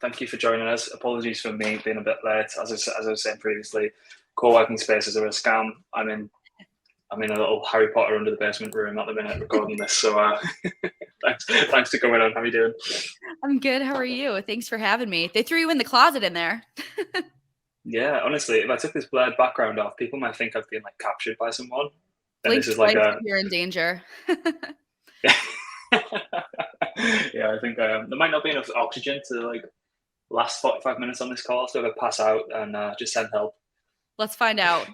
Thank you for joining us. Apologies for me being a bit late. As I was saying previously, co-working spaces are a scam. I'm in a little Harry Potter under the basement room at the minute recording this. So thanks for coming on. How are you doing? I'm good. How are you? Thanks for having me. They threw you in the closet in there. Yeah, honestly, if I took this blurred background off, people might think I've been like captured by someone. And Blink this is like twice a if you're in danger. yeah, I think there might not be enough oxygen to like last 45 minutes on this call, so I pass out and just send help. Let's find out.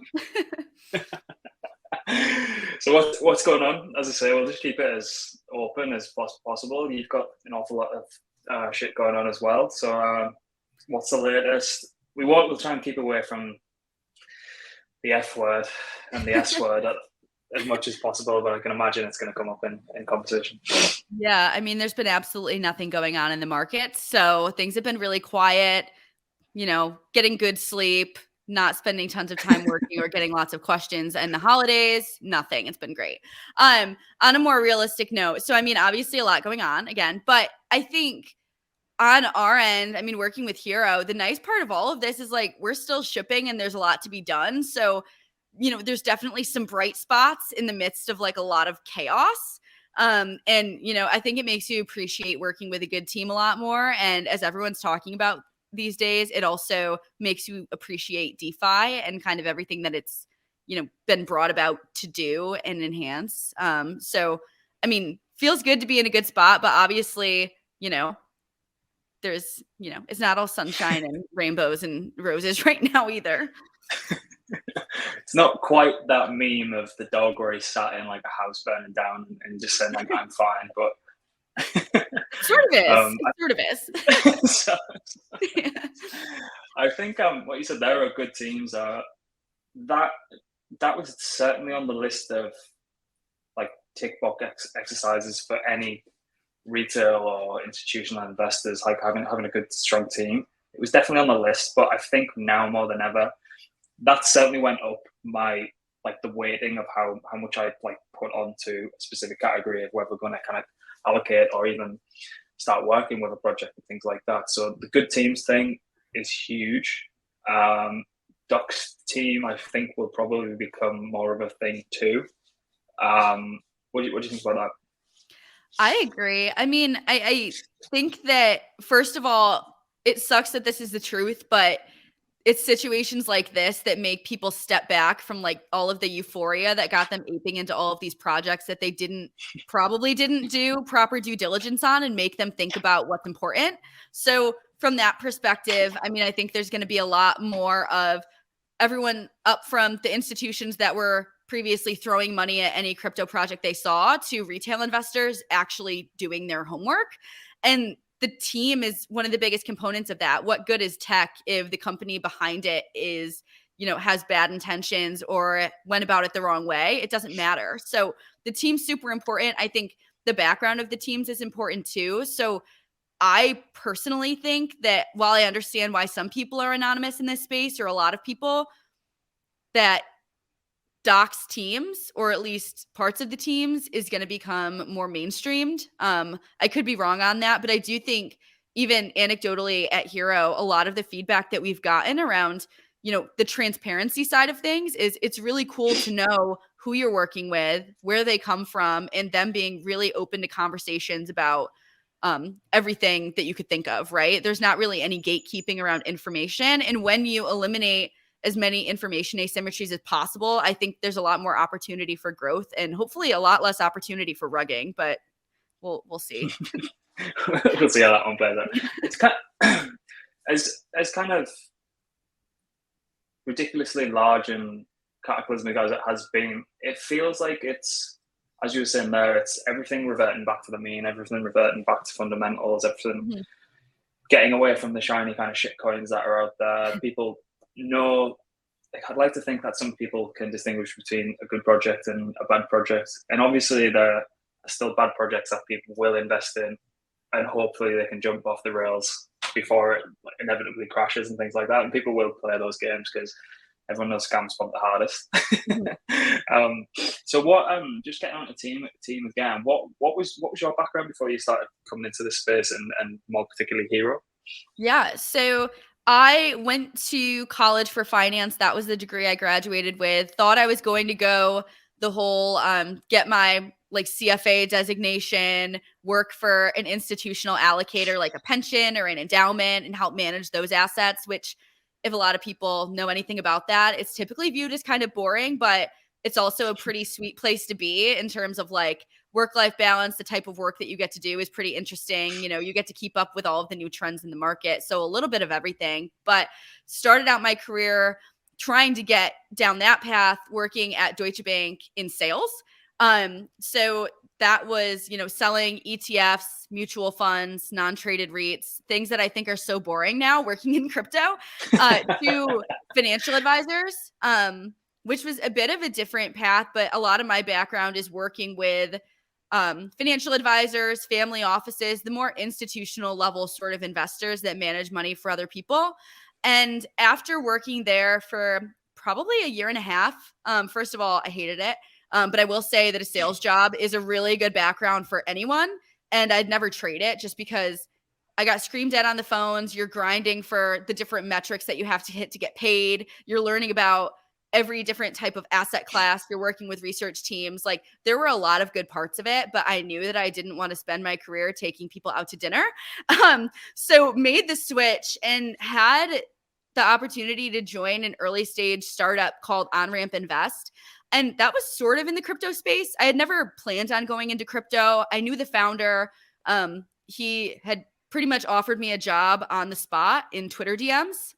So what's going on? As I say, we'll just keep it as open as possible. You've got an awful lot of shit going on as well. So what's the latest? We'll try and keep away from the F word and the S word as much as possible, but I can imagine it's going to come up in conversation. Yeah, I mean, there's been absolutely nothing going on in the market. So things have been really quiet, getting good sleep, not spending tons of time working or getting lots of questions. And the holidays, nothing. It's been great. On a more realistic note, so I mean, obviously a lot going on again, but I think on our end, I mean, working with Hxro, the nice part of all of this is like we're still shipping and there's a lot to be done. So, there's definitely some bright spots in the midst of like a lot of chaos. And, I think it makes you appreciate working with a good team a lot more. And as everyone's talking about these days, it also makes you appreciate DeFi and kind of everything that it's, been brought about to do and enhance. So, I mean, feels good to be in a good spot, but obviously, there's, it's not all sunshine and rainbows and roses right now either. It's not quite that meme of the dog where he's sat in like a house burning down and just saying like, I'm fine, but sort of is. It sort of is. So, yeah. I think what you said there are good teams. That was certainly on the list of like tick box exercises for any retail or institutional investors, like having a good strong team. It was definitely on the list, but I think now more than ever, that certainly went up my like the weighting of how much I like put onto a specific category of whether we're going to kind of allocate or even start working with a project and things like that. So the good teams thing is huge. Doc's team, I think, will probably become more of a thing too. What do you think about that? I agree. I mean, I think that, first of all, it sucks that this is the truth, but it's situations like this that make people step back from like all of the euphoria that got them aping into all of these projects that they probably didn't do proper due diligence on and make them think about what's important. So from that perspective, I mean, I think there's going to be a lot more of everyone up from the institutions that were previously throwing money at any crypto project they saw to retail investors actually doing their homework. And the team is one of the biggest components of that. What good is tech if the company behind it is, has bad intentions or went about it the wrong way? It doesn't matter. So the team's super important. I think the background of the teams is important too. So I personally think that while I understand why some people are anonymous in this space, or a lot of people, that Doc's teams, or at least parts of the teams, is going to become more mainstreamed. I could be wrong on that, but I do think even anecdotally at Hxro, a lot of the feedback that we've gotten around, the transparency side of things is it's really cool to know who you're working with, where they come from, and them being really open to conversations about everything that you could think of, right? There's not really any gatekeeping around information. And when you eliminate as many information asymmetries as possible, I think there's a lot more opportunity for growth and hopefully a lot less opportunity for rugging, but we'll see. We'll see how that one plays out. It's kind of, as kind of ridiculously large and cataclysmic as it has been, it feels like it's, as you were saying there, it's everything reverting back to the mean, everything reverting back to fundamentals, everything getting away from the shiny kind of shit coins that are out there. People know, I'd like to think that some people can distinguish between a good project and a bad project. And obviously there are still bad projects that people will invest in, and hopefully they can jump off the rails before it inevitably crashes and things like that. And people will play those games because everyone knows scams bump the hardest. So what, just getting on the team again, what was your background before you started coming into this space and more particularly Hxro? Yeah. So I went to college for finance. That was the degree I graduated with. Thought I was going to go the whole get my like CFA designation, work for an institutional allocator like a pension or an endowment and help manage those assets, which if a lot of people know anything about that, it's typically viewed as kind of boring, but it's also a pretty sweet place to be in terms of like work-life balance. The type of work that you get to do is pretty interesting. You know, you get to keep up with all of the new trends in the market. So a little bit of everything, but started out my career trying to get down that path, working at Deutsche Bank in sales. So that was, you know, selling ETFs, mutual funds, non-traded REITs, things that I think are so boring now working in crypto, to financial advisors, which was a bit of a different path. But a lot of my background is working with financial advisors, family offices, the more institutional level sort of investors that manage money for other people. And after working there for probably a year and a half, first of all, I hated it. But I will say that a sales job is a really good background for anyone. And I'd never trade it just because I got screamed at on the phones. You're grinding for the different metrics that you have to hit to get paid. You're learning about every different type of asset class. You're working with research teams. Like there were a lot of good parts of it, but I knew that I didn't want to spend my career taking people out to dinner. So made the switch and had the opportunity to join an early stage startup called OnRamp Invest. And that was sort of in the crypto space. I had never planned on going into crypto. I knew the founder. He had pretty much offered me a job on the spot in Twitter DMs.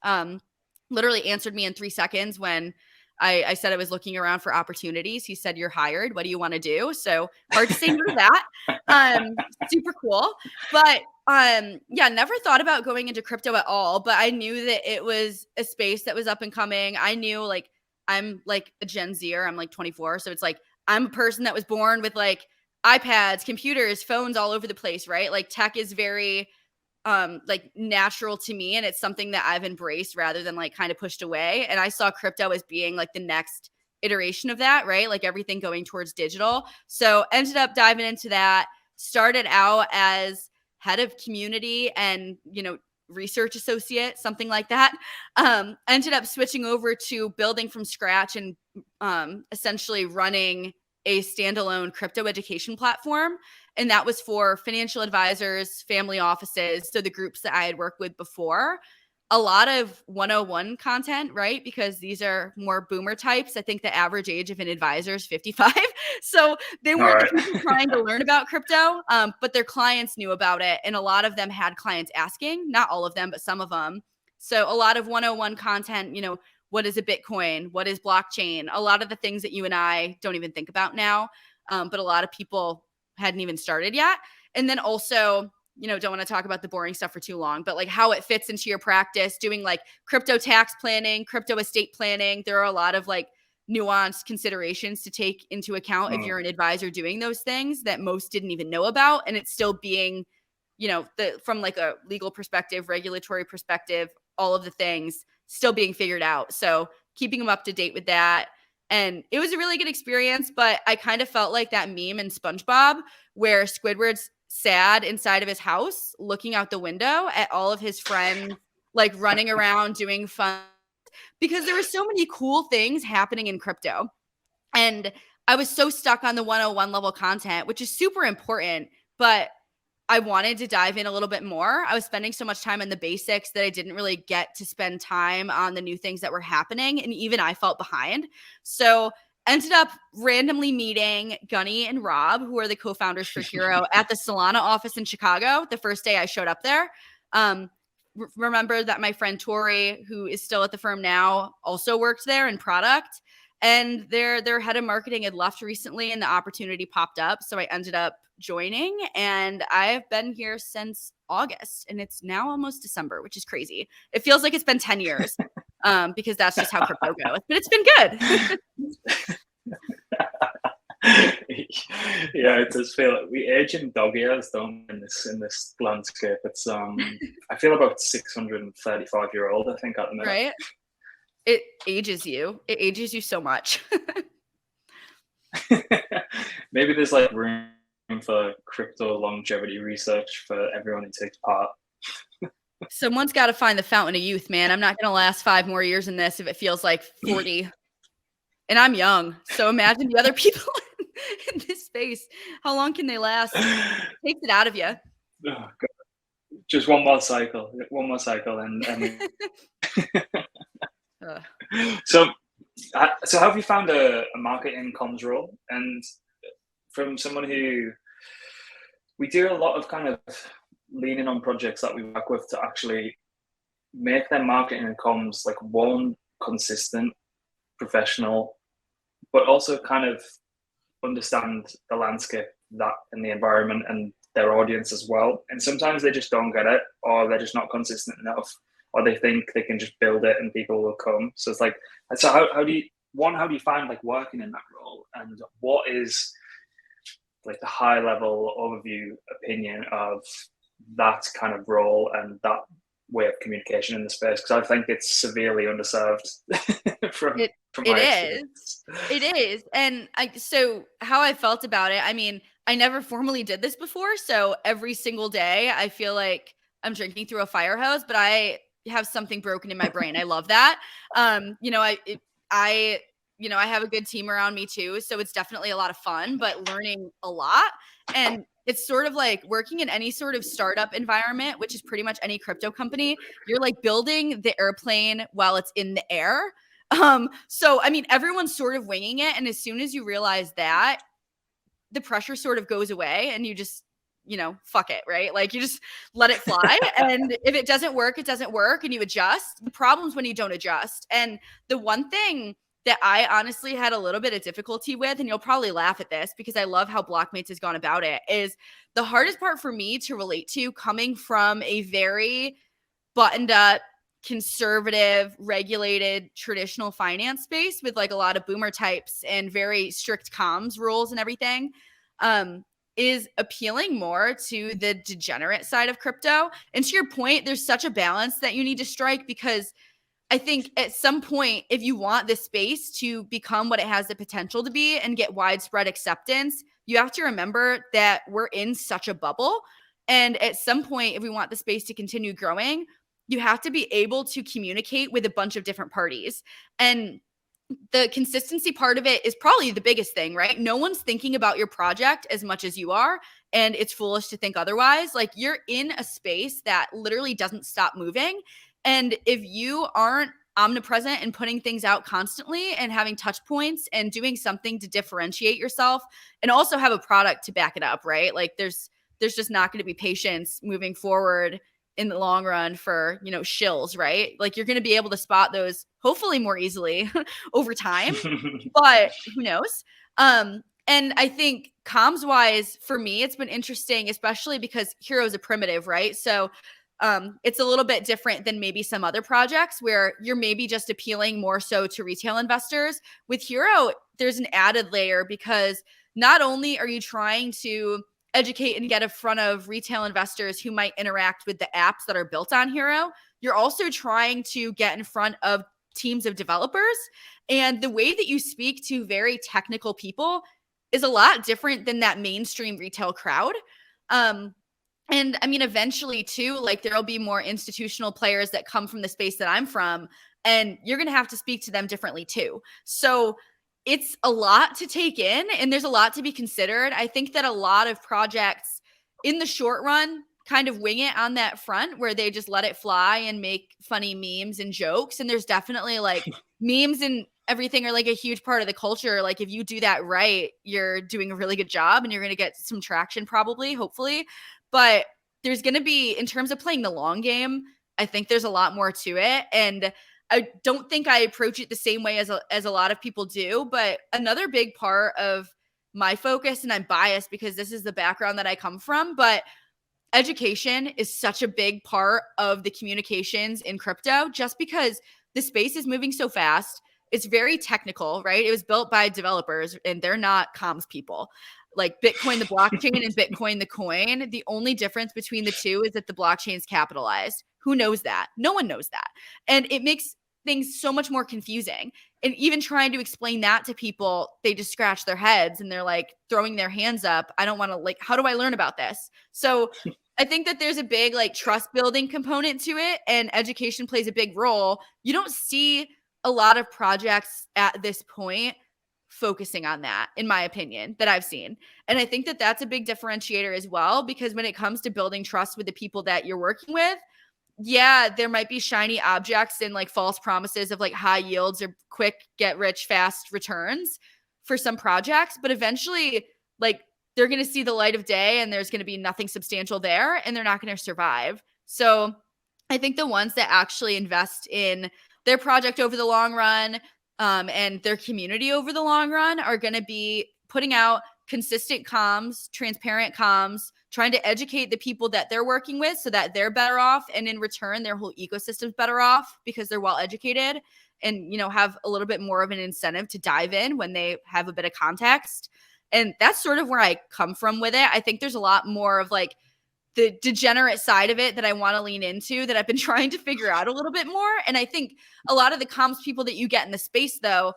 Literally answered me in 3 seconds when I said I was looking around for opportunities. He said, "You're hired. What do you want to do?" So hard to say no to that. Super cool. But yeah, never thought about going into crypto at all. But I knew that it was a space that was up and coming. I knew like I'm like a Gen Zer. I'm like 24. So it's like I'm a person that was born with like iPads, computers, phones all over the place, right? Like tech is very like natural to me, and it's something that I've embraced rather than like kind of pushed away. And I saw crypto as being like the next iteration of that, right? Like everything going towards digital. So ended up diving into that. Started out as head of community and, you know, research associate, something like that. Ended up switching over to building from scratch and essentially running a standalone crypto education platform. And that was for financial advisors, family offices, so the groups that I had worked with before. A lot of 101 content, right? Because these are more boomer types. I think the average age of an advisor is 55. So they weren't All people trying to learn about crypto, but their clients knew about it. And a lot of them had clients asking, not all of them, but some of them. So a lot of 101 content, you know, what is a Bitcoin? What is blockchain? A lot of the things that you and I don't even think about now, but a lot of people hadn't even started yet. And then also, you know, don't want to talk about the boring stuff for too long, but like how it fits into your practice, doing like crypto tax planning, crypto estate planning. There are a lot of like nuanced considerations to take into account if you're an advisor doing those things that most didn't even know about. And it's still being, you know, from like a legal perspective, regulatory perspective, all of the things still being figured out. So keeping them up to date with that. And it was a really good experience, but I kind of felt like that meme in SpongeBob where Squidward's sad inside of his house, looking out the window at all of his friends, like running around doing fun, because there were so many cool things happening in crypto. And I was so stuck on the 101 level content, which is super important, but I wanted to dive in a little bit more. I was spending so much time on the basics that I didn't really get to spend time on the new things that were happening. And even I felt behind. So ended up randomly meeting Gunny and Rob, who are the co-founders for Hxro, at the Solana office in Chicago the first day I showed up there. Remember that my friend Tori, who is still at the firm now, also worked there in product. And their head of marketing had left recently and the opportunity popped up. So I ended up joining, and I've been here since August, and it's now almost December, which is crazy. It feels like it's been 10 years because that's just how crypto goes, but it's been good. Yeah, it does feel like we age in dog years, don't we, in this landscape. It's I feel about 635-year-old, I think, at the minute. Right? It ages you. It ages you so much. Maybe there's like room for crypto longevity research for everyone who takes part. Someone's got to find the fountain of youth, man. I'm not going to last 5 more years in this if it feels like 40. And I'm young. So imagine the other people in this space. How long can they last? It takes it out of you. Oh, just one more cycle, and so have you found a marketing comms role? And from someone who, we do a lot of kind of leaning on projects that we work with to actually make their marketing and comms like one, consistent, professional, but also kind of understand the landscape that and the environment and their audience as well. And sometimes they just don't get it, or they're just not consistent enough, or they think they can just build it and people will come. So it's like, so how do you find like working in that role, and what is like the high level overview opinion of that kind of role and that way of communication in the space? Because I think it's severely underserved from my experience. It is. And so how I felt about it, I mean, I never formally did this before. So every single day I feel like I'm drinking through a fire hose, but I have something broken in my brain. I love that. I have a good team around me too. So it's definitely a lot of fun, but learning a lot. And it's sort of like working in any sort of startup environment, which is pretty much any crypto company. You're like building the airplane while it's in the air. So, I mean, everyone's sort of winging it. And as soon as you realize that, the pressure sort of goes away and you just, fuck it, right? Like you just let it fly. And if it doesn't work, it doesn't work, and you adjust. The problem's when you don't adjust. And the one thing that I honestly had a little bit of difficulty with, and you'll probably laugh at this because I love how Blockmates has gone about it, is the hardest part for me to relate to, coming from a very buttoned up, conservative, regulated, traditional finance space with like a lot of boomer types and very strict comms rules and everything, is appealing more to the degenerate side of crypto. And to your point, there's such a balance that you need to strike, because I think at some point, if you want this space to become what it has the potential to be and get widespread acceptance, you have to remember that we're in such a bubble. And at some point, if we want the space to continue growing, you have to be able to communicate with a bunch of different parties. And the consistency part of it is probably the biggest thing, right? No one's thinking about your project as much as you are, and it's foolish to think otherwise. Like, you're in a space that literally doesn't stop moving. And if you aren't omnipresent and putting things out constantly and having touch points and doing something to differentiate yourself and also have a product to back it up, right? Like there's just not going to be patience moving forward in the long run for, shills, right? Like you're going to be able to spot those hopefully more easily over time, but who knows? And I think comms wise for me, it's been interesting, especially because Hxro is a primitive, right? So it's a little bit different than maybe some other projects where you're maybe just appealing more so to retail investors. With Hxro, there's an added layer, because not only are you trying to educate and get in front of retail investors who might interact with the apps that are built on Hxro, you're also trying to get in front of teams of developers. And the way that you speak to very technical people is a lot different than that mainstream retail crowd. And I mean, eventually too, like there'll be more institutional players that come from the space that I'm from, and you're going to have to speak to them differently too. So it's a lot to take in, and there's a lot to be considered. I think that a lot of projects in the short run kind of wing it on that front, where they just let it fly and make funny memes and jokes. And there's definitely like memes and everything are like a huge part of the culture. Like if you do that right, you're doing a really good job and you're going to get some traction, probably, hopefully. But there's going to be, in terms of playing the long game, I think there's a lot more to it. And I don't think I approach it the same way as a lot of people do. But another big part of my focus, and I'm biased because this is the background that I come from, but education is such a big part of the communications in crypto, just because the space is moving so fast. It's very technical, right? It was built by developers and they're not comms people. Like Bitcoin, the blockchain, and Bitcoin, the coin. The only difference between the two is that the blockchain is capitalized. Who knows that? No one knows that. And it makes things so much more confusing. And even trying to explain that to people, they just scratch their heads and they're like throwing their hands up. I don't want to, like, how do I learn about this? So I think that there's a big like trust building component to it, and education plays a big role. You don't see a lot of projects at this point focusing on that, in my opinion, that I've seen. And I think that that's a big differentiator as well, because when it comes to building trust with the people that you're working with, yeah, there might be shiny objects and like false promises of like high yields or quick get rich fast returns for some projects, but eventually like they're going to see the light of day and there's going to be nothing substantial there and they're not going to survive. So I think the ones that actually invest in their project over the long run and their community over the long run are going to be putting out consistent comms, transparent comms, trying to educate the people that they're working with so that they're better off. And in return, their whole ecosystem's better off because they're well educated and, you know, have a little bit more of an incentive to dive in when they have a bit of context. And that's sort of where I come from with it. I think there's a lot more of like the degenerate side of it that I want to lean into that I've been trying to figure out a little bit more. And I think a lot of the comms people that you get in the space, though,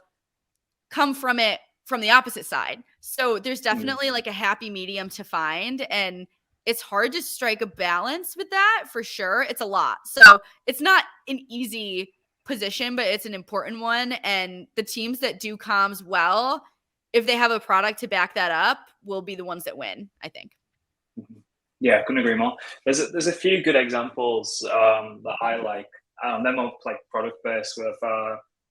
come from it from the opposite side. So there's definitely like a happy medium to find. And it's hard to strike a balance with that for sure. It's a lot. So it's not an easy position, but it's an important one. And the teams that do comms well, if they have a product to back that up, will be the ones that win, I think. Yeah, couldn't agree more. There's a few good examples that I like. They're more like product based with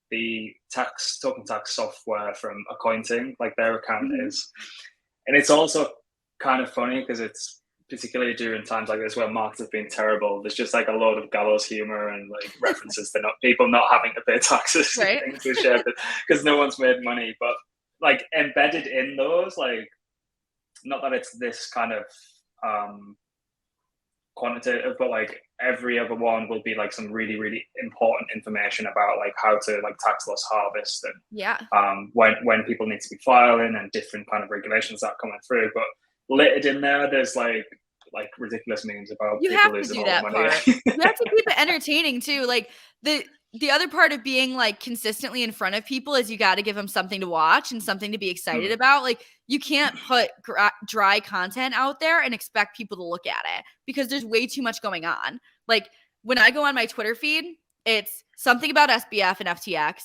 the token tax software from Accounting, like their account is. And it's also kind of funny because it's particularly during times like this where markets have been terrible. There's just like a load of gallows humor and like references to people not having to pay taxes right? and things because no one's made money. But like embedded in those, like, not that it's this kind of quantitative, but like every other one will be like some really, really important information about like how to like tax loss harvest and when people need to be filing and different kind of regulations that are coming through. But littered in there's like ridiculous memes about you people have to losing do all that the money. part. You have to keep it entertaining too. Like the other part of being like consistently in front of people is you got to give them something to watch and something to be excited about. Like you can't put dry content out there and expect people to look at it because there's way too much going on. Like when I go on my Twitter feed, it's something about SBF and FTX,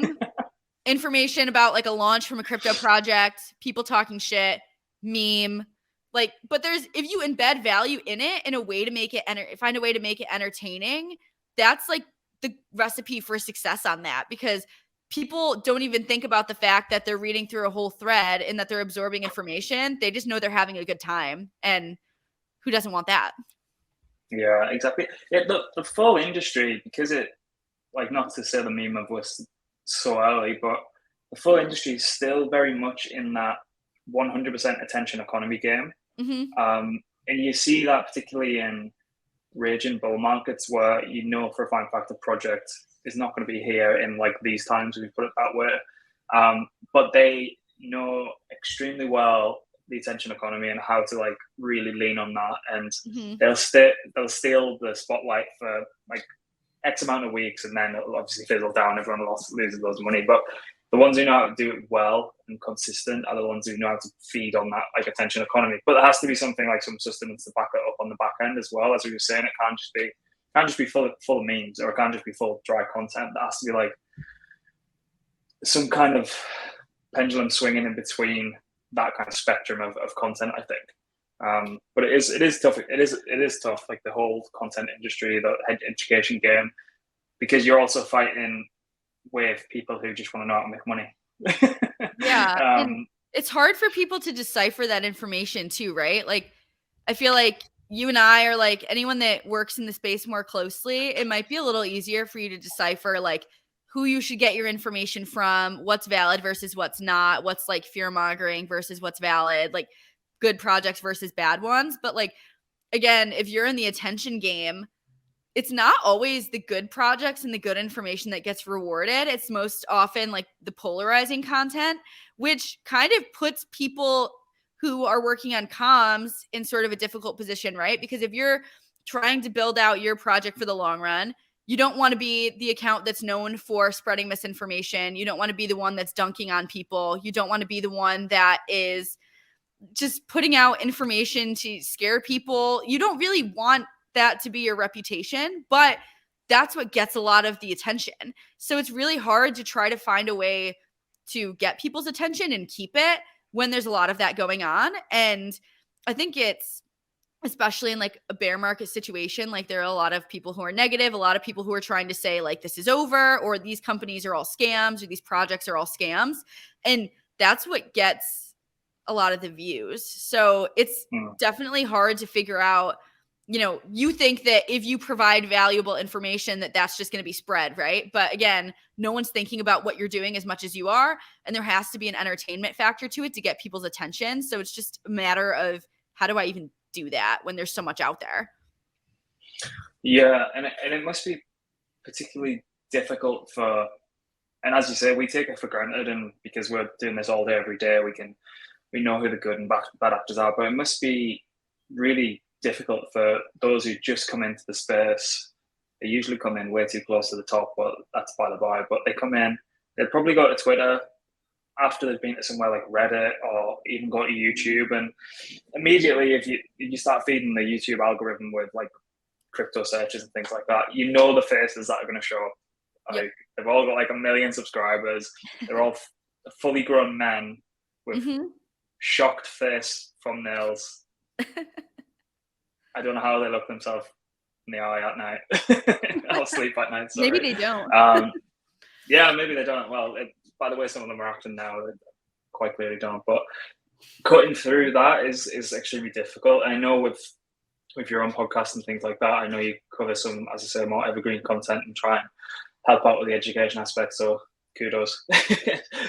meme, information about like a launch from a crypto project, people talking shit, meme. Like, but if you embed value in it in a way to make it find a way to make it entertaining, that's like the recipe for success on that, because people don't even think about the fact that they're reading through a whole thread and that they're absorbing information. They just know they're having a good time, and who doesn't want that? Yeah, exactly. The full industry, because it, like, not to say the meme of was so early, but the full industry is still very much in that 100% attention economy game. And you see that particularly in raging bull markets where you know for a fine fact the project is not going to be here in like these times, if we put it that way. But they know extremely well the attention economy and how to like really lean on that, and they'll steal the spotlight for like X amount of weeks, and then it'll obviously fizzle down. Everyone loses loads of money, but the ones who know how to do it well and consistent are the ones who know how to feed on that like attention economy. But there has to be something like some sustenance to back it up on the back end as well. As we were saying, it can't just be full of memes, or it can't just be full of dry content. There has to be like some kind of pendulum swinging in between that kind of spectrum of content, I think. But it is tough. It is tough, like the whole content industry, the education game, because you're also fighting with people who just want to know how to make money. Yeah. And it's hard for people to decipher that information too, right? Like, I feel like you and I, or like anyone that works in the space more closely, it might be a little easier for you to decipher like who you should get your information from, what's valid versus what's not, what's like fear mongering versus what's valid, like good projects versus bad ones. But like, again, if you're in the attention game, it's not always the good projects and the good information that gets rewarded. It's most often like the polarizing content, which kind of puts people who are working on comms in sort of a difficult position, right? Because if you're trying to build out your project for the long run, you don't want to be the account that's known for spreading misinformation. You don't want to be the one that's dunking on people. You don't want to be the one that is just putting out information to scare people. You don't really want that to be your reputation, but that's what gets a lot of the attention. So it's really hard to try to find a way to get people's attention and keep it when there's a lot of that going on. And I think it's, especially in like a bear market situation, like there are a lot of people who are negative, a lot of people who are trying to say like this is over, or these companies are all scams, or these projects are all scams. And that's what gets a lot of the views. So it's definitely hard to figure out, you know, you think that if you provide valuable information that that's just going to be spread, right? But again, no one's thinking about what you're doing as much as you are. And there has to be an entertainment factor to it to get people's attention. So it's just a matter of how do I even do that when there's so much out there? Yeah, and it must be particularly difficult for, and as you say, we take it for granted, and because we're doing this all day, every day, we know who the good and bad actors are, but it must be really difficult for those who just come into the space. They usually come in way too close to the top, but that's by the by. But they come in, they'll probably go to Twitter after they've been to somewhere like Reddit, or even go to YouTube, and immediately if you start feeding the YouTube algorithm with like crypto searches and things like that, you know the faces that are going to show up. Like, they've all got like 1 million subscribers. They're all fully grown men with shocked face thumbnails. I don't know how they look themselves in the eye at night. I'll sleep at night. Sorry. Maybe they don't. Yeah, maybe they don't. Well, by the way some of them are acting now, they quite clearly don't. But cutting through that is extremely difficult. I know with your own podcast and things like that, I know you cover some, as I say, more evergreen content and try and help out with the education aspect. So kudos.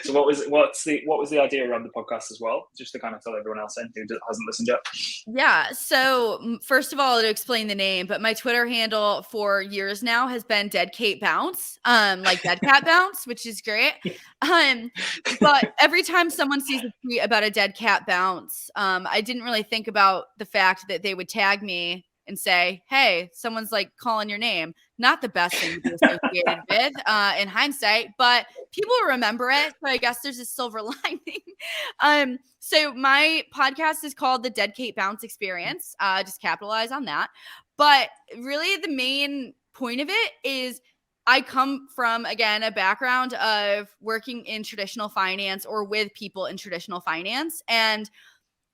So what was the idea around the podcast as well? Just to kind of fill everyone else in who hasn't listened yet. Yeah. So first of all, to explain the name, but my Twitter handle for years now has been Dead Cait Bounce, like Dead Cat Bounce, which is great. But every time someone sees a tweet about a dead cat bounce, I didn't really think about the fact that they would tag me and say, hey, someone's like calling your name. Not the best thing to be associated with in hindsight, but people remember it. So I guess there's a silver lining. So my podcast is called the Dead Cait Bounce Experience. Just capitalize on that. But really the main point of it is I come from, again, a background of working in traditional finance or with people in traditional finance. And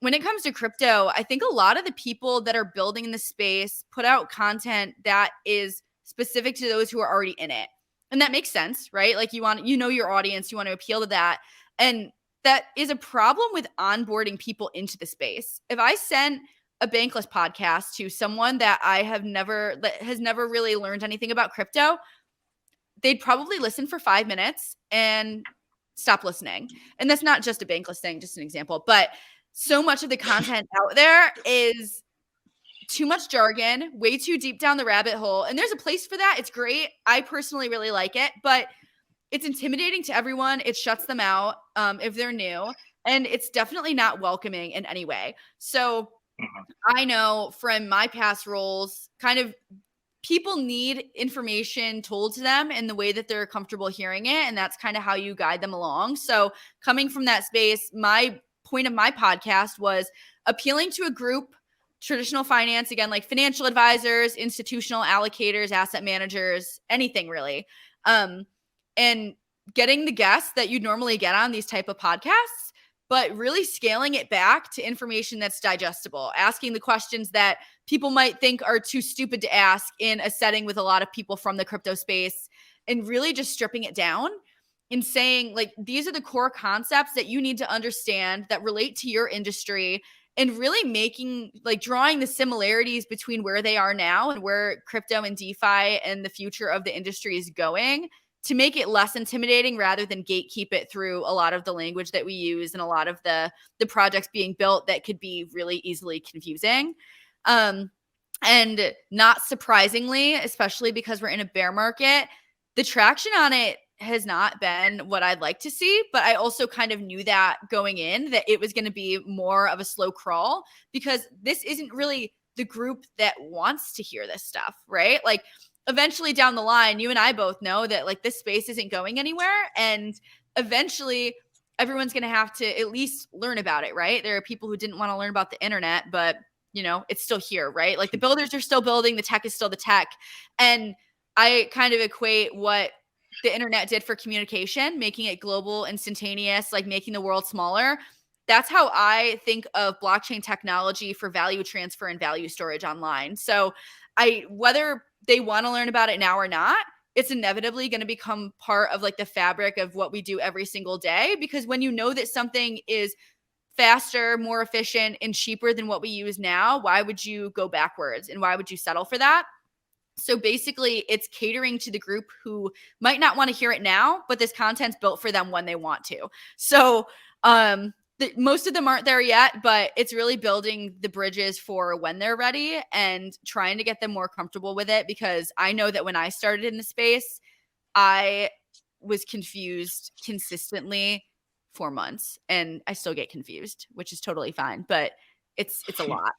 when it comes to crypto, I think a lot of the people that are building in the space put out content that is specific to those who are already in it. And that makes sense, right? Like you know your audience, you want to appeal to that. And that is a problem with onboarding people into the space. If I sent a Bankless podcast to someone that has never really learned anything about crypto, they'd probably listen for 5 minutes and stop listening. And that's not just a Bankless thing, just an example. But so much of the content out there is too much jargon, way too deep down the rabbit hole. And there's a place for that. It's great. I personally really like it, but it's intimidating to everyone. It shuts them out if they're new. And it's definitely not welcoming in any way. So I know from my past roles, kind of people need information told to them in the way that they're comfortable hearing it. And that's kind of how you guide them along. So coming from that space, my point of my podcast was appealing to a group, traditional finance, again, like financial advisors, institutional allocators, asset managers, anything really. And getting the guests that you'd normally get on these type of podcasts, but really scaling it back to information that's digestible, asking the questions that people might think are too stupid to ask in a setting with a lot of people from the crypto space, and really just stripping it down and saying, like, these are the core concepts that you need to understand that relate to your industry, and really making, like, drawing the similarities between where they are now and where crypto and DeFi and the future of the industry is going, to make it less intimidating rather than gatekeep it through a lot of the language that we use and a lot of the projects being built that could be really easily confusing. And not surprisingly, especially because we're in a bear market, the traction on it has not been what I'd like to see. But I also kind of knew that going in, that it was going to be more of a slow crawl, because this isn't really the group that wants to hear this stuff, right? Like, eventually down the line, you and I both know that, like, this space isn't going anywhere. And eventually everyone's going to have to at least learn about it, right? There are people who didn't want to learn about the internet, but it's still here, right? Like the builders are still building, the tech is still the tech. And I kind of equate what the internet did for communication, making it global, instantaneous, like making the world smaller. That's how I think of blockchain technology for value transfer and value storage online. So whether they want to learn about it now or not, it's inevitably going to become part of like the fabric of what we do every single day. Because when you know that something is faster, more efficient, and cheaper than what we use now, why would you go backwards? And why would you settle for that? So basically, it's catering to the group who might not want to hear it now, but this content's built for them when they want to. So most of them aren't there yet, but it's really building the bridges for when they're ready and trying to get them more comfortable with it. Because I know that when I started in the space, I was confused consistently for months, and I still get confused, which is totally fine, but it's a lot.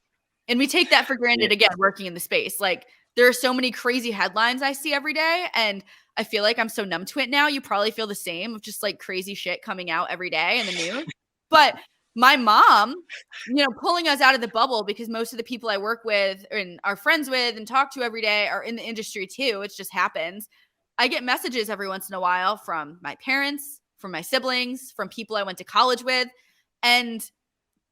And we take that for granted, again, working in the space. Like, there are so many crazy headlines I see every day, and I feel like I'm so numb to it now. You probably feel the same, of just like crazy shit coming out every day in the news. But my mom, pulling us out of the bubble, because most of the people I work with and are friends with and talk to every day are in the industry too. It just happens. I get messages every once in a while from my parents, from my siblings, from people I went to college with, and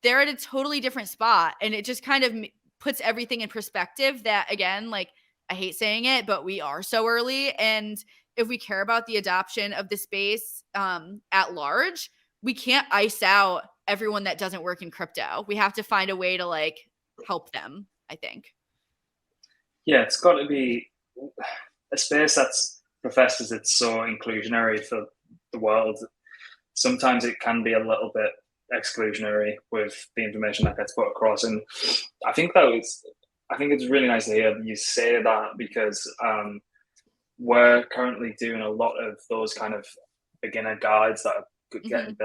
they're at a totally different spot. And it just kind of puts everything in perspective that, again, like, I hate saying it, but we are so early. And if we care about the adoption of the space at large, we can't ice out everyone that doesn't work in crypto. We have to find a way to like help them, I think. Yeah, it's got to be a space that's professes it's so inclusionary for the world. Sometimes it can be a little bit exclusionary with the information that gets put across. And I think it's really nice to hear you say that, because we're currently doing a lot of those kind of beginner guides that are getting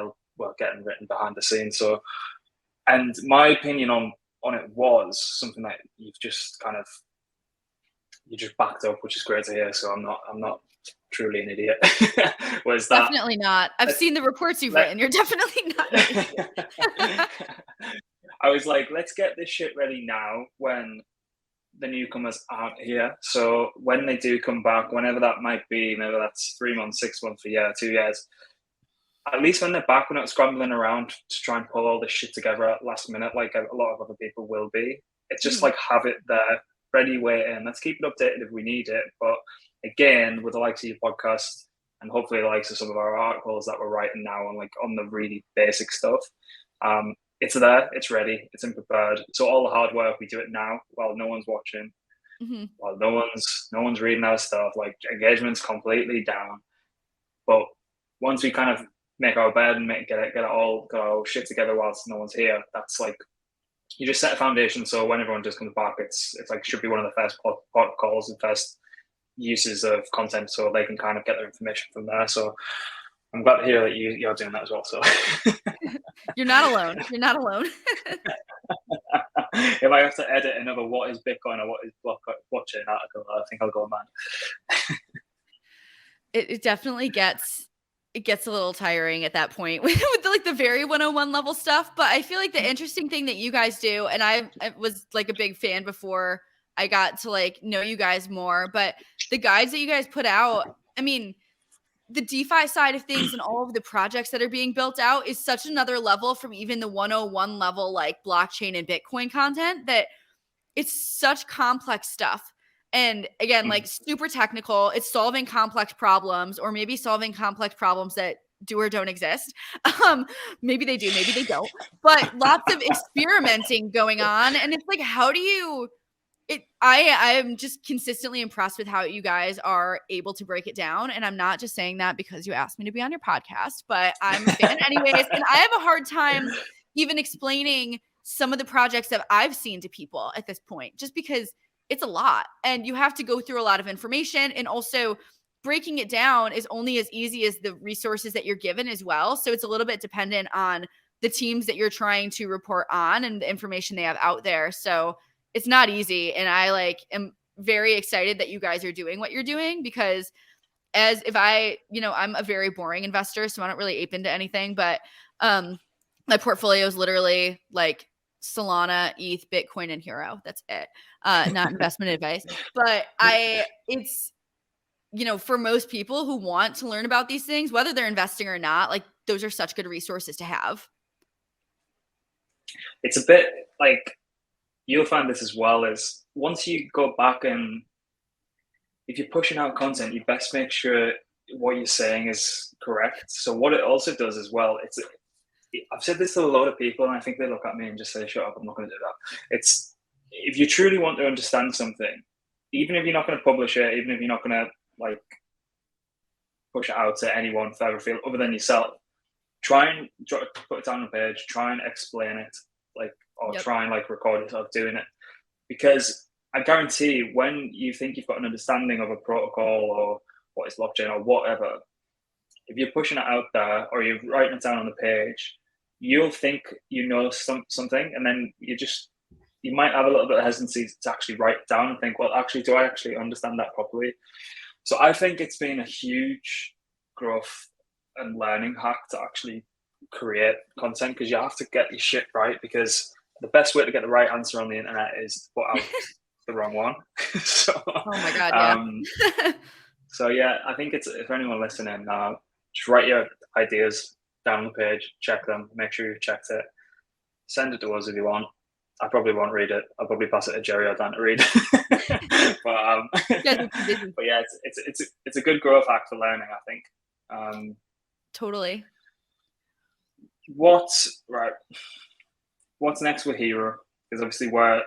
getting written behind the scenes. So, and my opinion on it was something that you just backed up, which is great to hear. So I'm not truly an idiot. Was that definitely not? I've seen the reports you've written. You're definitely not an idiot. I was like, let's get this shit ready now when the newcomers aren't here. So when they do come back, whenever that might be, maybe that's 3 months, 6 months, a year, 2 years, at least when they're back, we're not scrambling around to try and pull all this shit together at last minute like a lot of other people will be. It's just like, have it there, ready, waiting. Let's keep it updated if we need it. But again, with the likes of your podcast and hopefully the likes of some of our articles that we're writing now on the really basic stuff, it's there, it's ready, it's in prepared. So all the hard work, we do it now while no one's watching, while no one's reading our stuff. Like, engagement's completely down. But once we kind of make our bed and get our shit together whilst no one's here, that's like, you just set a foundation. So when everyone just comes back, it's like, should be one of the first protocols and first uses of content, so they can kind of get their information from there. So I'm glad to hear that you're doing that as well. So you're not alone. You're not alone. If I have to edit another "What is Bitcoin" or "What is blockchain" article, I think I'll go mad. It definitely gets a little tiring at that point with like the very 101 level stuff. But I feel like the interesting thing that you guys do, and I was like a big fan before I got to like know you guys more, but the guides that you guys put out, I mean, the DeFi side of things and all of the projects that are being built out is such another level from even the 101 level, like blockchain and Bitcoin content, that it's such complex stuff. And again, like, super technical. It's solving complex problems, or maybe solving complex problems that do or don't exist. Maybe they do, maybe they don't. But lots of experimenting going on. And it's like, how do you I'm just consistently impressed with how you guys are able to break it down. And I'm not just saying that because you asked me to be on your podcast, but I'm a fan anyways. And I have a hard time even explaining some of the projects that I've seen to people at this point, just because it's a lot and you have to go through a lot of information, and also breaking it down is only as easy as the resources that you're given as well. So it's a little bit dependent on the teams that you're trying to report on and the information they have out there. So it's not easy. And I am very excited that you guys are doing what you're doing, because as if I, I'm a very boring investor, so I don't really ape into anything, but my portfolio is literally like Solana, ETH, Bitcoin, and Hxro. That's it. Not investment advice, but it's, for most people who want to learn about these things, whether they're investing or not, like those are such good resources to have. It's a bit like, you'll find this as well, is once you go back and if you're pushing out content, you best make sure what you're saying is correct. So what it also does as well, I've said this to a lot of people, and I think they look at me and just say, shut up, I'm not going to do that. It's, if you truly want to understand something, even if you're not going to publish it, even if you're not going to like push it out to anyone further afield other than yourself, try and put it down on a page, try and explain it, like, or try and like record yourself doing it. Because I guarantee when you think you've got an understanding of a protocol or what is blockchain or whatever, if you're pushing it out there or you're writing it down on the page, you'll think you know something, and then you might have a little bit of hesitancy to actually write it down and think, well, actually, do I actually understand that properly? So I think it's been a huge growth and learning hack to actually create content, because you have to get your shit right, because the best way to get the right answer on the internet is to put out the wrong one. So, oh my God, yeah. So yeah, I think it's, if anyone listening, just write your ideas down on the page, check them, make sure you've checked it, send it to us if you want. I probably won't read it. I'll probably pass it to Jerry or Dan to read. But yeah, it's a good growth hack for learning, I think. Totally. What's next with Hxro? Because obviously we're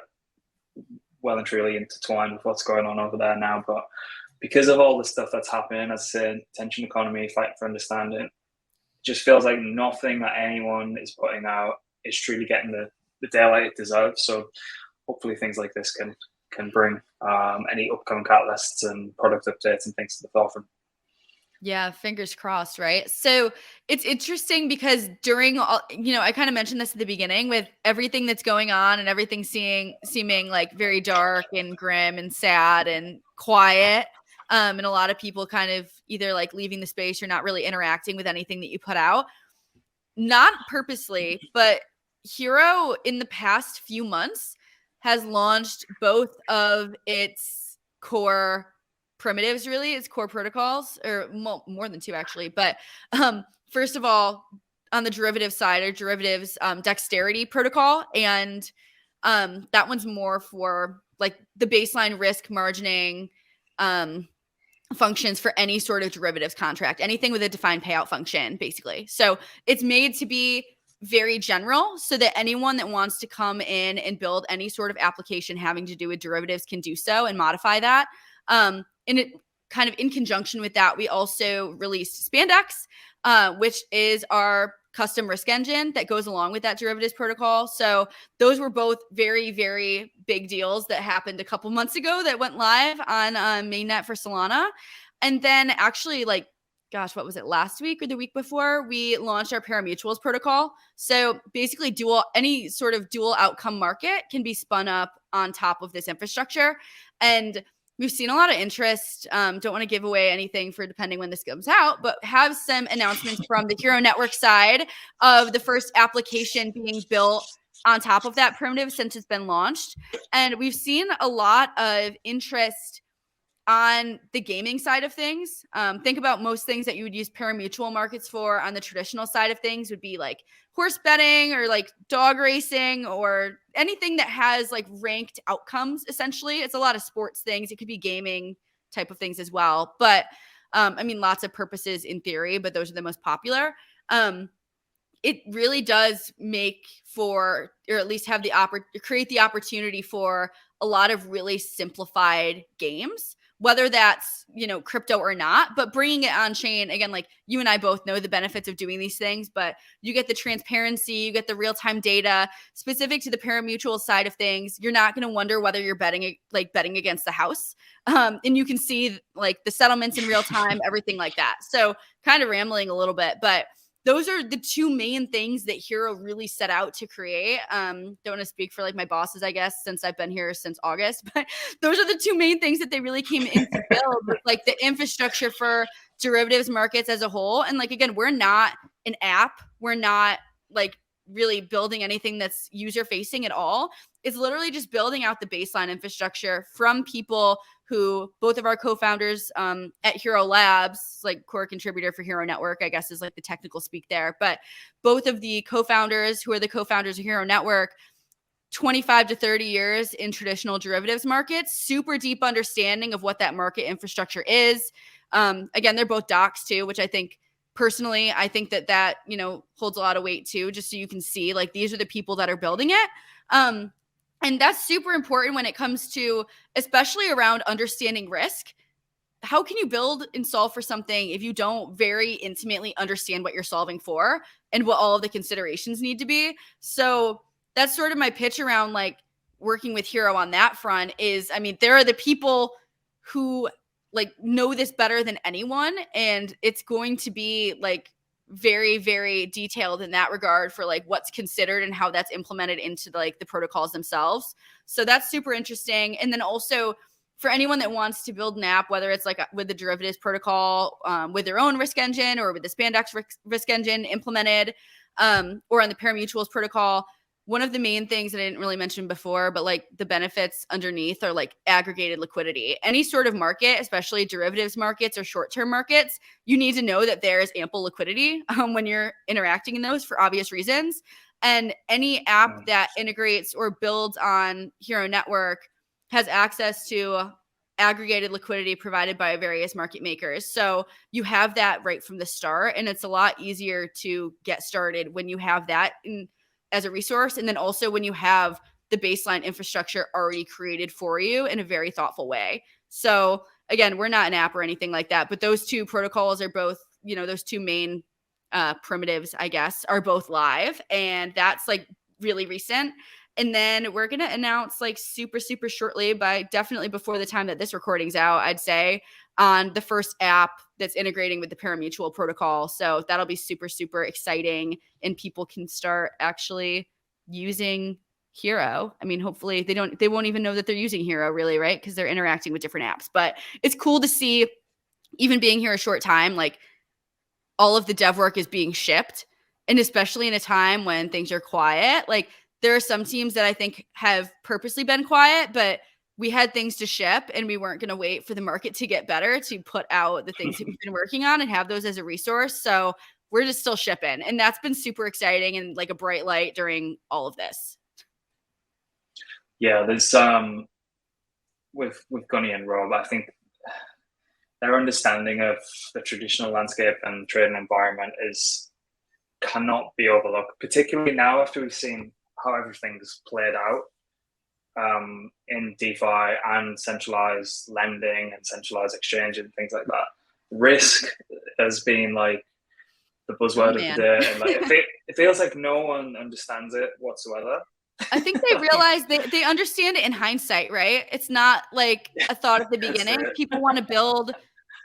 well and truly intertwined with what's going on over there now, but because of all the stuff that's happening, as I said, attention economy, fight for understanding, it just feels like nothing that anyone is putting out is truly getting the daylight it deserves. So hopefully things like this can bring any upcoming catalysts and product updates and things to the forefront. Yeah, fingers crossed, right? So it's interesting because during all, I kind of mentioned this at the beginning, with everything that's going on and everything seeming like very dark and grim and sad and quiet. And a lot of people kind of either like leaving the space or not really interacting with anything that you put out. Not purposely, but Hxro in the past few months has launched both of its core primitives, really, its core protocols, or more than two actually. But first of all, on the derivative side, or derivatives dexterity protocol, and that one's more for like the baseline risk margining functions for any sort of derivatives contract, anything with a defined payout function, basically. So it's made to be very general so that anyone that wants to come in and build any sort of application having to do with derivatives can do so and modify that. And it kind of in conjunction with that, we also released Spandex, which is our custom risk engine that goes along with that derivatives protocol. So those were both very, very big deals that happened a couple months ago that went live on mainnet for Solana. And then actually, like, gosh, what was it, last week or the week before, we launched our parimutuels protocol. So basically any sort of dual outcome market can be spun up on top of this infrastructure. And we've seen a lot of interest. Don't want to give away anything for depending when this comes out, but have some announcements from the Hxro network side of the first application being built on top of that primitive since it's been launched. And we've seen a lot of interest on the gaming side of things. Think about most things that you would use parimutuel markets for on the traditional side of things would be like horse betting or like dog racing or anything that has like ranked outcomes. Essentially, it's a lot of sports things. It could be gaming type of things as well. But I mean, lots of purposes in theory, but those are the most popular. It really does make for, or at least have create the opportunity for a lot of really simplified games, whether that's, crypto or not, but bringing it on chain again, like you and I both know the benefits of doing these things, but you get the transparency, you get the real-time data specific to the parimutuel side of things. You're not going to wonder whether you're betting against the house. And you can see like the settlements in real time, everything like that. So kind of rambling a little bit, but those are the two main things that Hxro really set out to create. Don't want to speak for like my bosses, I guess, since I've been here since August, but those are the two main things that they really came in to build, with like the infrastructure for derivatives markets as a whole. And like, again, we're not an app. We're not like really building anything that's user facing at all. It's literally just building out the baseline infrastructure from people who, both of our co-founders at Hxro Labs, like core contributor for Hxro Network, I guess is like the technical speak there. But both of the co-founders who are the co-founders of Hxro Network, 25 to 30 years in traditional derivatives markets, super deep understanding of what that market infrastructure is. Again, they're both docs too, which I think personally, I think that, you know, holds a lot of weight too, just so you can see like these are the people that are building it. And that's super important when it comes to, especially around understanding risk. How can you build and solve for something if you don't very intimately understand what you're solving for and what all of the considerations need to be? So that's sort of my pitch around like working with Hxro on that front is, I mean, there are the people who like know this better than anyone, and it's going to be like very, very detailed in that regard for like what's considered and how that's implemented into like the protocols themselves. So that's super interesting. And then also for anyone that wants to build an app, whether it's like with the derivatives protocol, with their own risk engine or with the Spandex risk engine implemented, or on the pari-mutuels protocol, one of the main things that I didn't really mention before, but like the benefits underneath are like aggregated liquidity. Any sort of market, especially derivatives markets or short-term markets, you need to know that there is ample liquidity when you're interacting in those for obvious reasons. And any app that integrates or builds on Hxro Network has access to aggregated liquidity provided by various market makers. So you have that right from the start, and it's a lot easier to get started when you have that as a resource. And then also when you have the baseline infrastructure already created for you in a very thoughtful way. So again, we're not an app or anything like that, but those two protocols are both, you know, those two main primitives, I guess, are both live. And that's like really recent. And then we're going to announce like super, super shortly, by definitely before the time that this recording's out, I'd say, on the first app that's integrating with the pari-mutuel protocol. So that'll be super, super exciting. And people can start actually using Hxro. I mean, hopefully they won't even know that they're using Hxro really, right? Because they're interacting with different apps. But it's cool to see, even being here a short time, like all of the dev work is being shipped. And especially in a time when things are quiet, like there are some teams that I think have purposely been quiet, but we had things to ship and we weren't going to wait for the market to get better to put out the things that we've been working on and have those as a resource. So we're just still shipping. And that's been super exciting and like a bright light during all of this. Yeah, there's with Gunny and Rob, I think their understanding of the traditional landscape and trading environment cannot be overlooked, particularly now after we've seen how everything's played out in DeFi and centralized lending and centralized exchange and things like that. Risk has been like the buzzword of the day, and like it feels like no one understands it whatsoever. I think they realize they understand it in hindsight, right? It's not like a thought at the beginning. People want to build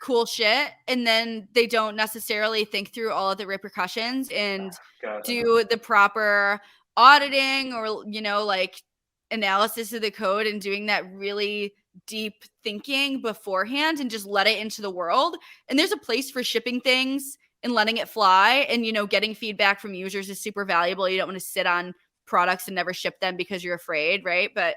cool shit, and then they don't necessarily think through all of the repercussions and do the proper auditing or, you know, like analysis of the code and doing that really deep thinking beforehand and just let it into the world. And there's a place for shipping things and letting it fly, and, you know, getting feedback from users is super valuable. You don't want to sit on products and never ship them because you're afraid, right? But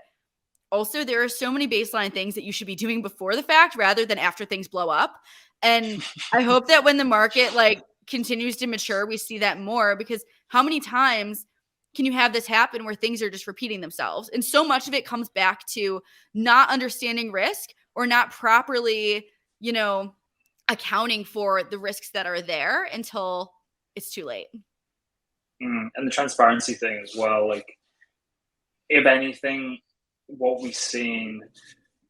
also there are so many baseline things that you should be doing before the fact rather than after things blow up. And I hope that when the market like continues to mature, we see that more, because how many times can you have this happen where things are just repeating themselves? And so much of it comes back to not understanding risk or not properly, you know, accounting for the risks that are there until it's too late. And the transparency thing as well. Like, if anything, what we've seen,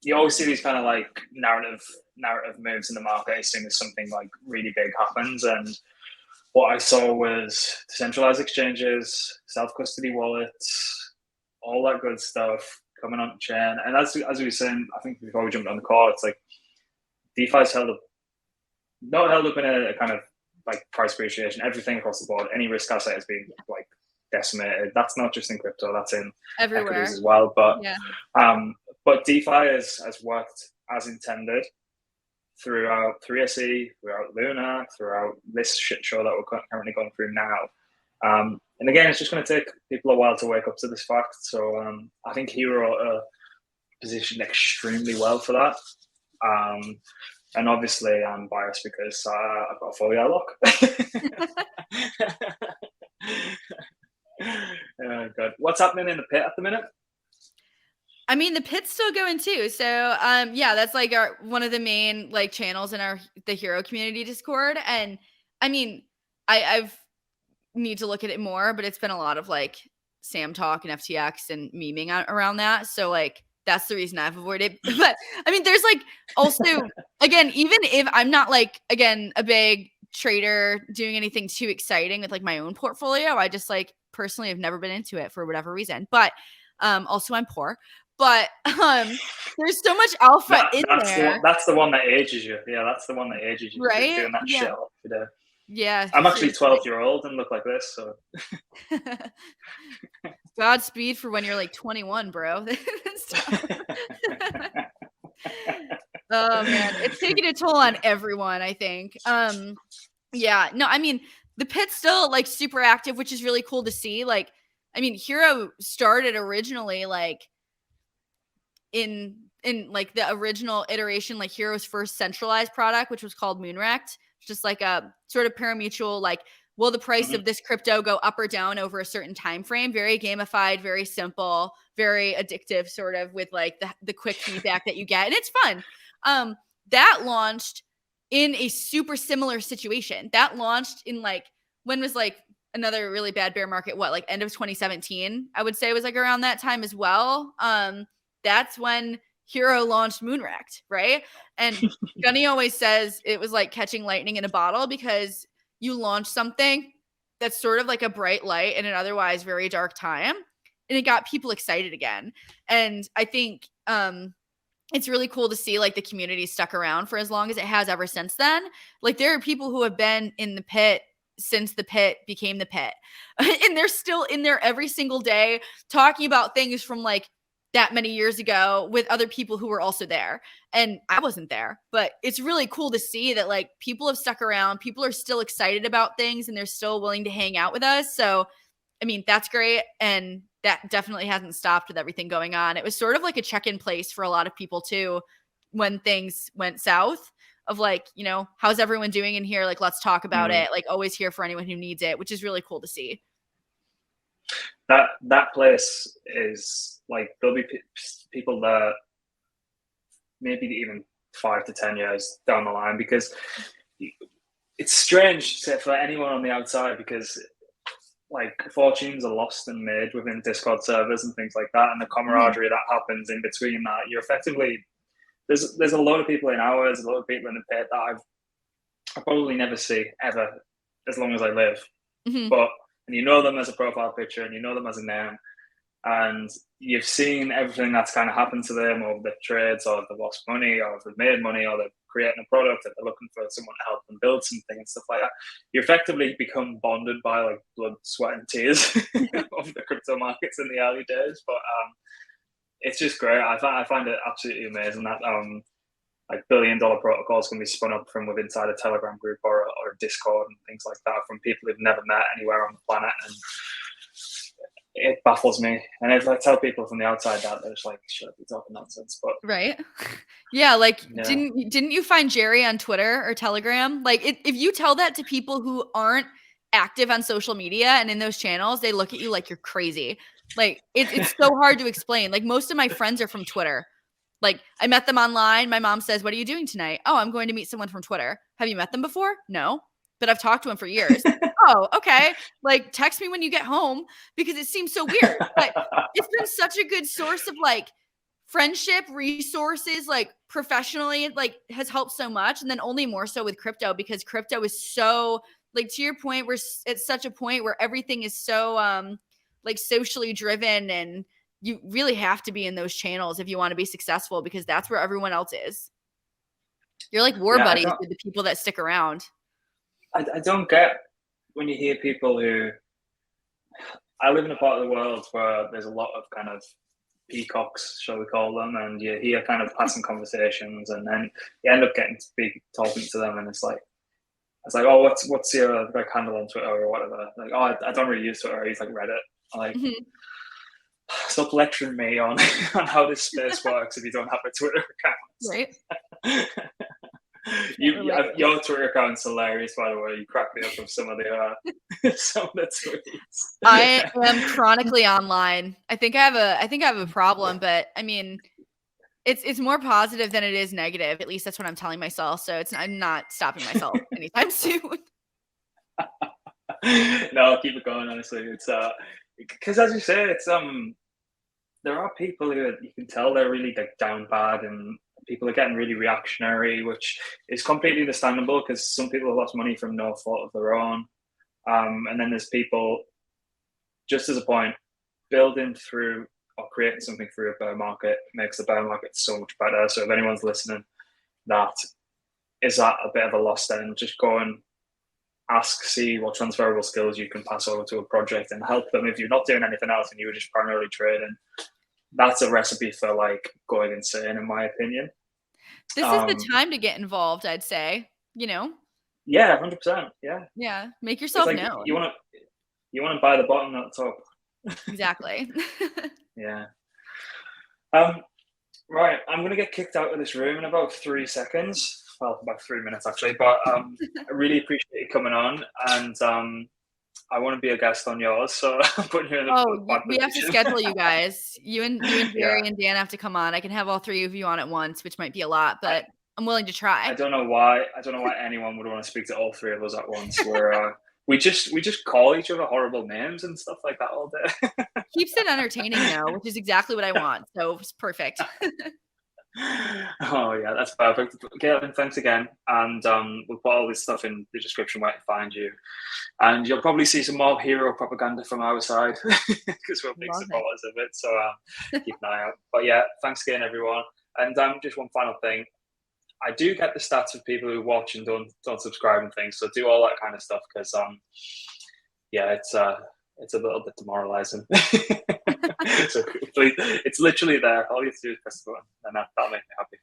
you always see these kind of like narrative moves in the market as soon as something like really big happens. And what I saw was decentralized exchanges, self-custody wallets, all that good stuff coming on chain. And as we were saying, I think before we jumped on the call, it's like DeFi's not held up in a kind of like price appreciation. Everything across the board, any risk asset has been like decimated. That's not just in crypto, that's in everywhere equities as well. But but DeFi has worked as intended. throughout 3SE, throughout Luna, throughout this shit show that we're currently going through now. And again, it's just going to take people a while to wake up to this fact. So I think Hxro are positioned extremely well for that. And obviously, I'm biased because I've got a 4-year lock. Oh, God. What's happening in the pit at the minute? I mean, the pit's still going too. So, yeah, that's like one of the main like channels in the Hxro community Discord. And I mean, I've need to look at it more, but it's been a lot of like Sam talk and FTX and memeing around that. So like that's the reason I've avoided. But I mean, there's like also again, even if I'm not like again a big trader doing anything too exciting with like my own portfolio, I just like personally have never been into it for whatever reason. But also I'm poor. But there's so much alpha in there. That's the one that ages you. Yeah, that's the one that ages you. Right? Doing that shit all today. Yeah. I'm actually 12-year-old and look like this, so. Godspeed for when you're like 21, bro. Oh man, it's taking a toll on everyone, I think. Yeah, no, I mean, the pit's still like super active, which is really cool to see. Like, I mean, Hxro started originally like in like the original iteration, like Hxro's first centralized product, which was called Rekt, just like a sort of parimutuel, like, will the price of this crypto go up or down over a certain time frame? Very gamified, very simple, very addictive, sort of with like the quick feedback that you get, and it's fun. That launched in a super similar situation. That launched in like, when was like another really bad bear market? What, like end of 2017? I would say it was like around that time as well. That's when Hxro launched Rekt, right? And Gunny always says it was like catching lightning in a bottle, because you launch something that's sort of like a bright light in an otherwise very dark time, and it got people excited again. And I think it's really cool to see like the community stuck around for as long as it has ever since then. Like there are people who have been in the pit since the pit became the pit, and they're still in there every single day talking about things from like that many years ago with other people who were also there. And I wasn't there, but it's really cool to see that like people have stuck around, people are still excited about things, and they're still willing to hang out with us. So, I mean, that's great. And that definitely hasn't stopped with everything going on. It was sort of like a check-in place for a lot of people too, when things went south, of like, you know, how's everyone doing in here? Like, let's talk about it. Like, always here for anyone who needs it, which is really cool to see. That place is like, there'll be people there maybe even 5 to 10 years down the line, because it's strange for anyone on the outside, because like fortunes are lost and made within Discord servers and things like that, and the camaraderie that happens in between that, you're effectively, there's a lot of people in ours, a lot of people in the pit that I'll probably never see ever as long as I live. But, and you know them as a profile picture, and you know them as a name, and you've seen everything that's kind of happened to them, or the trades, or they've lost money, or they've made money, or they're creating a product that they're looking for someone to help them build something and stuff like that. You effectively become bonded by like blood, sweat, and tears of the crypto markets in the early days. But it's just great. I find it absolutely amazing that like billion-dollar protocols can be spun up from within inside a Telegram group or Discord and things like that, from people who've never met anywhere on the planet. And it baffles me. And if I tell people from the outside that, they're just like, "Shut up, you're talking nonsense." But right, yeah, like didn't you find Jerry on Twitter or Telegram? Like, if you tell that to people who aren't active on social media and in those channels, they look at you like you're crazy. Like it's so hard to explain. Like most of my friends are from Twitter. Like I met them online. My mom says, "What are you doing tonight?" "Oh, I'm going to meet someone from Twitter." "Have you met them before?" "No, but I've talked to him for years." "Oh, okay. Like text me when you get home," because it seems so weird. But it's been such a good source of like friendship, resources, like professionally, like has helped so much. And then only more so with crypto, because crypto is so, like, to your point, we're at such a point where everything is so like socially driven, and you really have to be in those channels if you want to be successful, because that's where everyone else is. You're like war buddies with the people that stick around. I don't get when you hear people who, I live in a part of the world where there's a lot of kind of peacocks, shall we call them, and you hear kind of passing conversations, and then you end up getting to be talking to them, and it's like, oh, what's your like handle on Twitter or whatever? Like, oh, I don't really use Twitter. I use like Reddit. I'm like, stop lecturing me on on how this space works if you don't have a Twitter account. Right. Your Twitter account's hilarious, by the way. You crack me up with some of the tweets. I am chronically online. I think I have a problem, but I mean, it's more positive than it is negative. At least that's what I'm telling myself. So I'm not stopping myself anytime soon. No, keep it going. Honestly, it's because as you say, it's there are people who you can tell they're really like down bad, and people are getting really reactionary, which is completely understandable because some people have lost money from no fault of their own. And then there's people, just as a point, building through or creating something through a bear market makes the bear market so much better. So if anyone's listening, that is at a bit of a loss, then just go and see what transferable skills you can pass over to a project and help them. If you're not doing anything else and you were just primarily trading, that's a recipe for like going insane, in my opinion. This is the time to get involved, I'd say. Yeah, 100%. Yeah, make yourself like known. You want to buy the bottom, not the top. Exactly. Yeah. Right, I'm gonna get kicked out of this room in about 3 seconds. Well, about 3 minutes actually. But I really appreciate you coming on, and I want to be a guest on yours, so I'm putting you in we have to schedule you guys. You and Jerry and Dan have to come on. I can have all three of you on at once, which might be a lot, but I'm willing to try. I don't know why anyone would want to speak to all three of us at once. We just call each other horrible names and stuff like that all day. Keeps it entertaining though, which is exactly what I want. So it's perfect. Oh yeah, that's perfect. Caitlin, thanks again, and we'll put all this stuff in the description where to find you, and you'll probably see some more Hxro propaganda from our side because we're big supporters of it. So keep an eye out. But yeah, thanks again, everyone. And just one final thing, I do get the stats of people who watch and don't subscribe and things. So do all that kind of stuff because yeah, it's a little bit demoralizing. So it's literally there. All you have to do is press the button, and that'll make me happy.